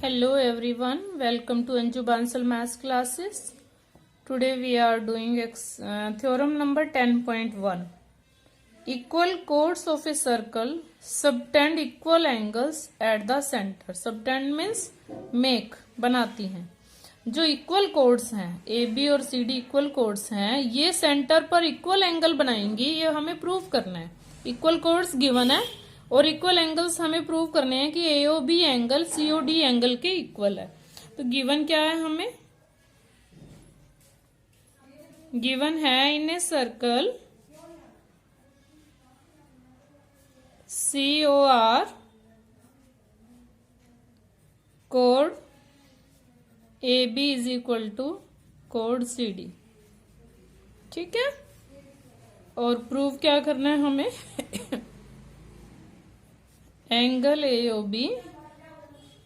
Hello everyone, welcome to Anju Bansal Maths classes. Today we are doing theorem number 10.1. Equal chords of a circle subtend equal angles at the center. Subtend means make, बनाती हैं. जो equal codes हैं A B और C D equal codes हैं, ये centre पर equal angle बनाएंगी. ये हमें प्रूव करना है. इक्वल कोड्स गिवन है और इक्वल एंगल्स हमें प्रूव करने हैं कि एओ B angle CO D angle के इक्वल है. तो गिवन क्या है, हमें गिवन है in a circle C O R code A B is equal to code C D. ठीक है. और प्रूव क्या करना है हमें angle A O B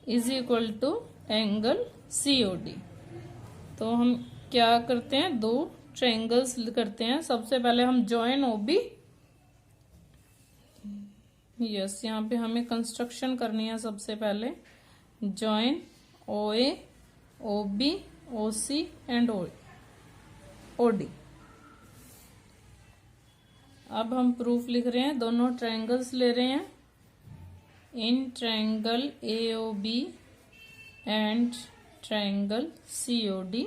is equal to angle C O D. तो हम क्या करते हैं, दो ट्रायंगल्स करते हैं. सबसे पहले हम जॉइन ओ बी. यस, यहाँ पे हमें कंस्ट्रक्शन करनी है. सबसे पहले join O A O B O C and O D. अब हम प्रूफ लिख रहे हैं. दोनों ट्रायंगल्स ले रहे हैं. In triangle AOB and triangle COD,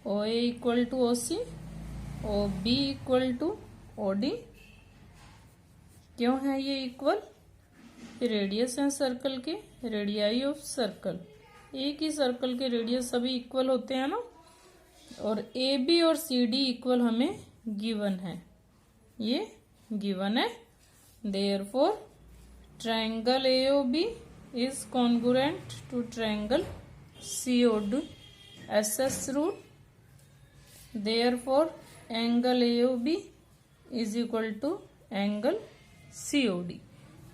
OA equal to OC, OB equal to OD. क्यों है ये इक्वल? रेडियस है सर्कल के, रेडियाई ऑफ सर्कल. एक ही सर्कल के रेडियस सभी इक्वल होते हैं ना. और AB और CD इक्वल हमें गिवन है. ये गिवन है. Therefore triangle AOB is congruent to triangle COD. SS rule. Therefore angle AOB is equal to angle COD.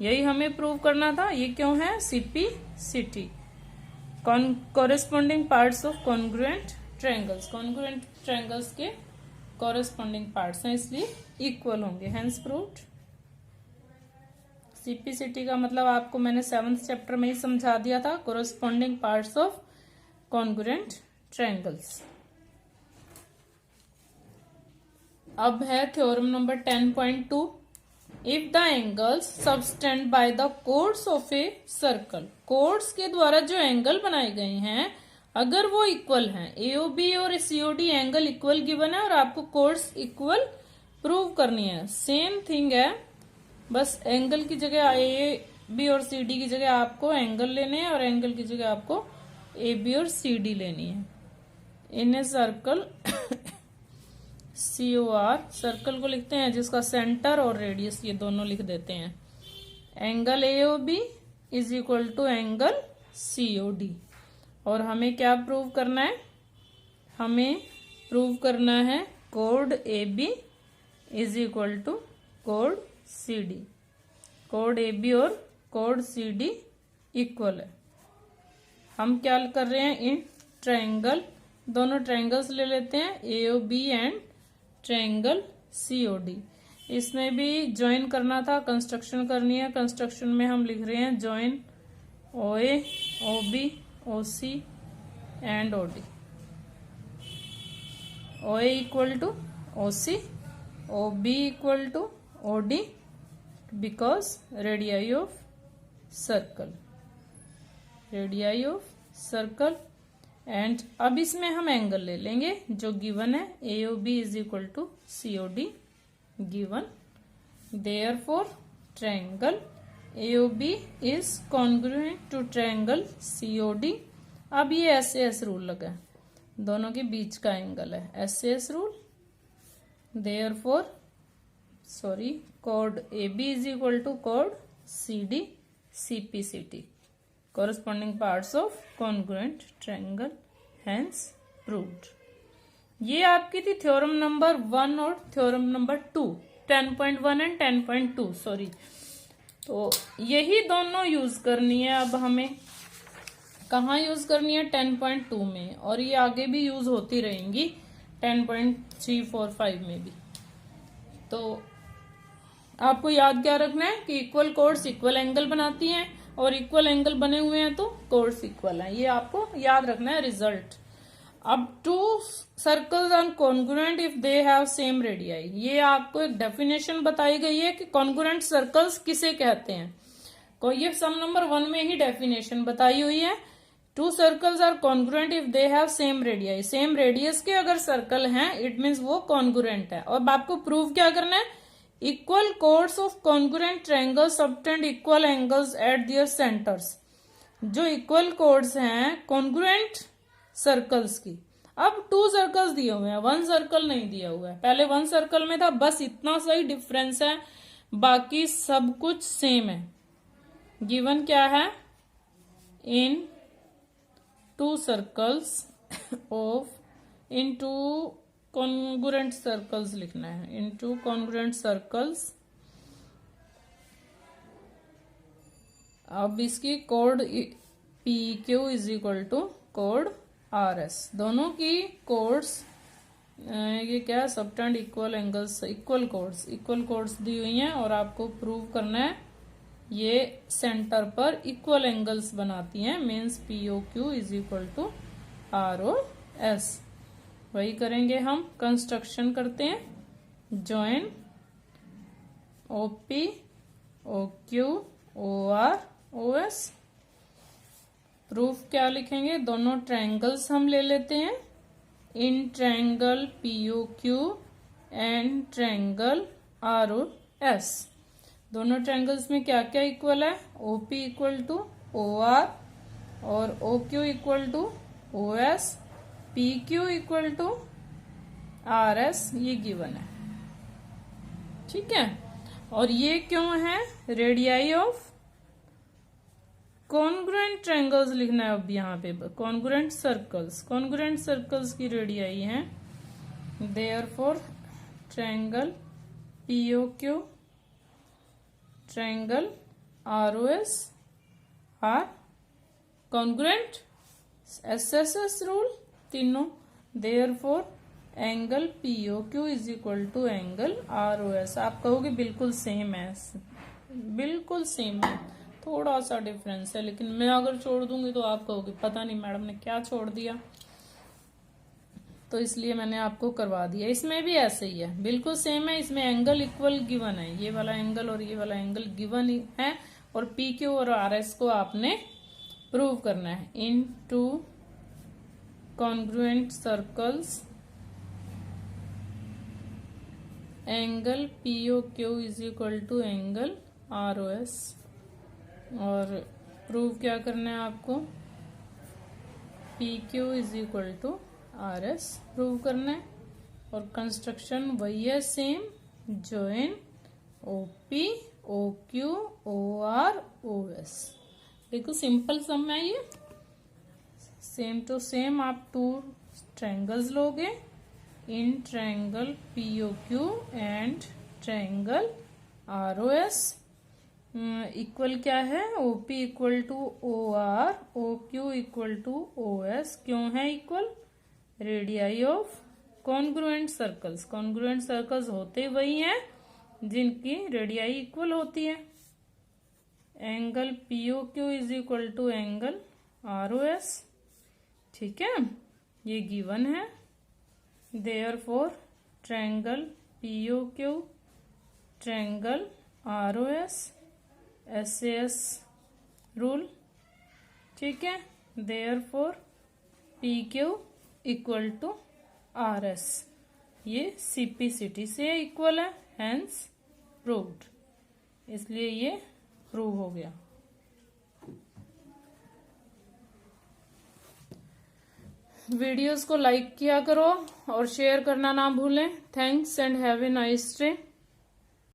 यही हमें प्रूव करना था. ये क्यों है? CP/CT, corresponding parts of congruent triangles. congruent triangles के corresponding parts हैं, इसलिए इक्वल होंगे. hence proved. सीपीसीटी का मतलब आपको मैंने 7th चैप्टर में ही समझा दिया था. Corresponding parts of congruent triangles. अब है theorem number 10.2. If the angles subtend by the codes of a circle. Codes के द्वारा जो एंगल बनाए गए हैं, अगर वो इक्वल हैं, एओबी और सीओडी एंगल इक्वल गिवन है और आपको कोड्स इक्वल प्रूव करनी है. सेम थिंग है, बस एंगल की जगह ए बी और सी डी की जगह आपको एंगल लेने हैं और एंगल की जगह आपको ए बी और सी डी लेनी है. In a circle C O R, circle को लिखते हैं जिसका सेंटर और रेडियस ये दोनों लिख देते हैं. Angle A O B is equal to angle C O D. और हमें क्या प्रूव करना है? हमें प्रूव करना है code A B is equal to code C D. Code A B और कोड सी डी इक्वल है. हम क्या कर रहे हैं, इन ट्रायंगल, दोनों ट्रायंगल्स ले लेते हैं A O B and triangle C O D. इसमें भी ज्वाइन करना था, कंस्ट्रक्शन करनी है. कंस्ट्रक्शन में हम लिख रहे हैं join O A O B O C and O D. O A equal to O C, O B equal to O D because radii of circle. And अब इसमें हम एंगल ले लेंगे जो गिवन है. A O B is equal to C O D given. Therefore triangle A O B is congruent to triangle C O D. अब ये S rule लगा है, दोनों के बीच का एंगल है S rule. Therefore code A B is equal to code C D CP/CT, corresponding parts of congruent triangle, hence proved. ये आपकी थी थ्योरम नंबर 1 और थ्योरम नंबर 2, 10.1 एंड 10.2. सॉरी. तो यही दोनों यूज करनी है. अब हमें कहाँ यूज करनी है? 10.2 में. और ये आगे भी यूज होती रहेंगी 10.3, 4, 5 में भी. तो आपको याद क्या रखना है कि इक्वल कोड्स इक्वल एंगल बनाती हैं. और इक्वल एंगल बने हुए हैं तो कोड्स इक्वल हैं। ये आपको याद रखना है रिजल्ट। अब two circles are congruent if they have same radii. ये आपको एक डेफिनेशन बताई गई है कि कॉन्ग्रुएंट सर्कल्स किसे कहते हैं। ये सम नंबर 1 में ही डेफिनेशन बताई हुई है। Two circles are congruent if they have same radii. Same radius के अगर सर्कल हैं इट मीन्स वो कॉन्ग्रुएंट है। और आपको प्रूव क्या करना है, equal codes of congruent triangles subtend equal angles eight there centres. जो इक्वल कोड्स हैं कॉन्ग्रुएंट सर्कल्स की। अब 2 सर्कल्स दिए हुए हैं, 1 सर्कल नहीं दिया हुआ है। पहले 1 सर्कल में था, बस इतना सा ही डिफरेंस है, बाकी सब कुछ सेम है। गिवन क्या है, in 2 circles of in 2 congruent circles लिखना है। In 2 congruent circles. अब इसकी code P Q is equal to code R S. दोनों की कोड्स ये क्या है, subtend equal angles, equal codes दी हुई हैं और आपको प्रूव करना है ये सेंटर पर इक्वल एंगल्स बनाती हैं। Means P O Q is equal to R O S. वही करेंगे हम, कंस्ट्रक्शन करते हैं। Join O P O Q O R O S. Proof क्या लिखेंगे, दोनों ट्रायंगल्स हम ले लेते हैं। In triangle P O Q and triangle R O S. दोनों ट्रायंगल्स में क्या क्या इक्वल है, O P equal to O R और O Q equal to O S, P Q equal to R S. ये गिवन है, ठीक है। और ये क्यों है, रेडियाई ऑफ कॉन्ग्रुएंट ट्रायंगल्स लिखना है। अब यहाँ पे कॉन्ग्रुएंट सर्कल्स की रेडियाई है। Therefore triangle P O Q, triangle R O S are congruent. S S S rule तीनों। Therefore angle P O Q is equal to angle R O S. आप कहोगे बिल्कुल सेम है, बिल्कुल same है, थोड़ा सा डिफरेंस है, लेकिन मैं अगर छोड़ दूंगी तो आप कहोगे पता नहीं मैडम ने क्या छोड़ दिया, तो इसलिए मैंने आपको करवा दिया। इसमें भी ऐसे ही है, बिल्कुल सेम है। इसमें एंगल इक्वल गिवन है, ये वाला एंगल और ये वाला एंगल गिवन है, और पी क्यू और आर एस को आपने प्रूव करना है। In 2 congruent circles angle P O Q is equal to angle R O S. और प्रूव क्या करना है आपको, P Q is equal to R S prove करना है। और कंस्ट्रक्शन वही है same, join O P O Q O R O S. देखो सिंपल सम है ये, सेम टू सेम आप 2 ट्रायंगल्स लोगे। In triangle P O Q and triangle R O S. Equal क्या है, O P equal to O R, O Q equal to O S. क्यों है equal, radii of congruent circles होते वही हैं जिनकी रेडियाई इक्वल होती है। Angle P O Q is equal to angle R O S, ठीक है, ये गिवन है। Therefore triangle P O Q, triangle R O S, SAS rule, ठीक है। Therefore P Q equal to R S, ये CP/CT से equal है, hence proved. इसलिए ये प्रूव हो गया। वीडियोस को लाइक किया करो और शेयर करना ना भूलें। Thanks and have a nice day.